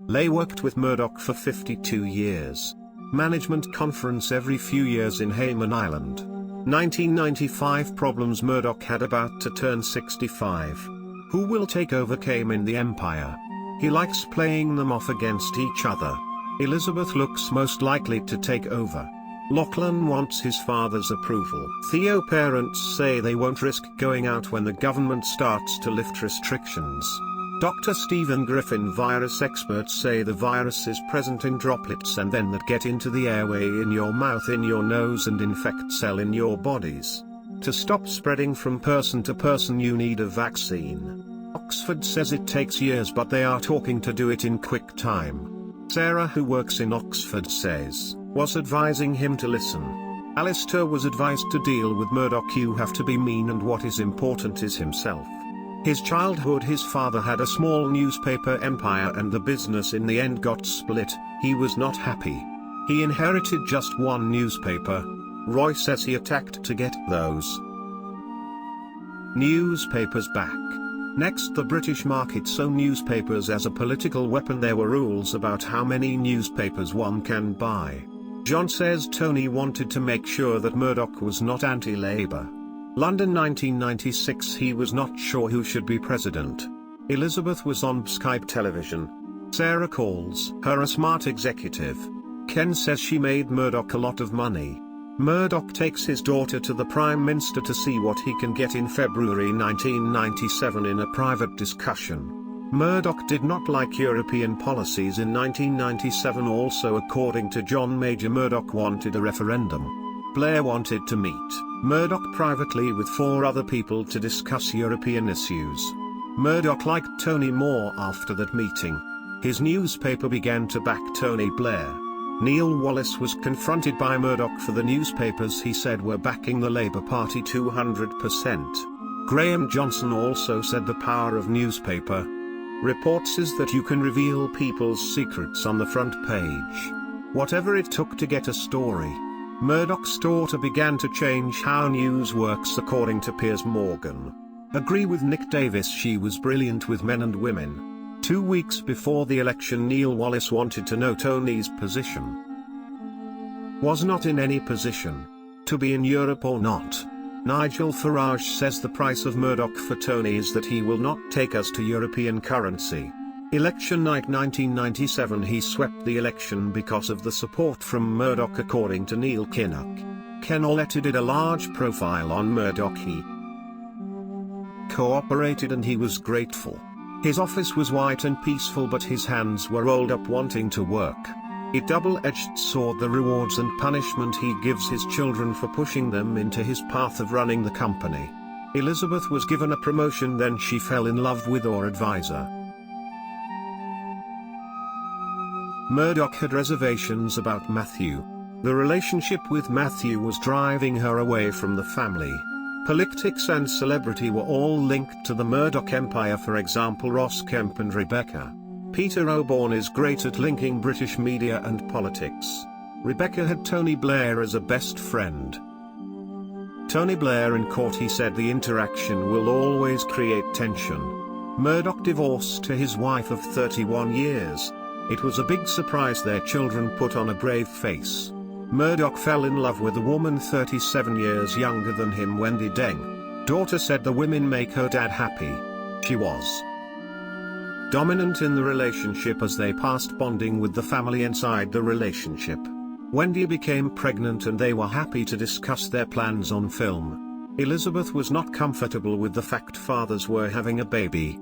Lay worked with Murdoch for 52 years. Management conference every few years in Hayman Island. 1995 problems. Murdoch had about to turn 65. Who will take over came in the empire. He likes playing them off against each other. Elizabeth looks most likely to take over. Lachlan wants his father's approval. Theo parents say they won't risk going out when the government starts to lift restrictions. Dr. Stephen Griffin. Virus experts say the virus is present in droplets and then that get into the airway in your mouth, in your nose, and infect cells in your bodies. To stop spreading from person to person you need a vaccine. Oxford says it takes years, but they are talking to do it in quick time. Sarah, who works in Oxford, was advising him to listen. Alistair was advised to deal with Murdoch. You have to be mean, and what is important is himself. His childhood. His father had a small newspaper empire and the business in the end got split. He was not happy. He inherited just one newspaper. Roy says he attacked to get those newspapers back. Next, the British market saw newspapers as a political weapon. There were rules about how many newspapers one can buy. John says Tony wanted to make sure that Murdoch was not anti-Labour. London 1996. He was not sure who should be president. Elizabeth was on Skype television. Sarah calls her a smart executive. Ken says she made Murdoch a lot of money. Murdoch takes his daughter to the Prime Minister to see what he can get in February 1997 in a private discussion. Murdoch did not like European policies in 1997. Also, according to John Major, Murdoch wanted a referendum. Blair wanted to meet Murdoch privately with 4 other people to discuss European issues. Murdoch liked Tony more after that meeting. His newspaper began to back Tony Blair. Neil Wallace was confronted by Murdoch for the newspapers he said were backing the Labour Party 200%. Graham Johnson also said the power of newspaper reports is that you can reveal people's secrets on the front page. Whatever it took to get a story. Murdoch's daughter began to change how news works, according to Piers Morgan. Agree with Nick Davis, she was brilliant with men and women. 2 weeks before the election, Neil Wallace wanted to know Tony's position. Was not in any position to be in Europe or not. Nigel Farage says the price of Murdoch for Tony is that he will not take us to European currency. Election night 1997. He swept the election because of the support from Murdoch, according to Neil Kinnock. Ken Auletta did a large profile on Murdoch. He cooperated and he was grateful. His office was white and peaceful, but his hands were rolled up wanting to work. A double-edged sword, the rewards and punishment he gives his children for pushing them into his path of running the company. Elizabeth was given a promotion, then she fell in love with her advisor. Murdoch had reservations about Matthew. The relationship with Matthew was driving her away from the family. Politics and celebrity were all linked to the Murdoch empire, for example Ross Kemp and Rebecca. Peter Oborne is great at linking British media and politics. Rebecca had Tony Blair as a best friend. Tony Blair in court, he said the interaction will always create tension. Murdoch divorced to his wife of 31 years. It was a big surprise their children put on a brave face. Murdoch fell in love with a woman 37 years younger than him, Wendy Deng. Daughter said the women make her dad happy. She was dominant in the relationship as they passed bonding with the family inside the relationship. Wendy became pregnant and they were happy to discuss their plans on film. Elizabeth was not comfortable with the fact fathers were having a baby.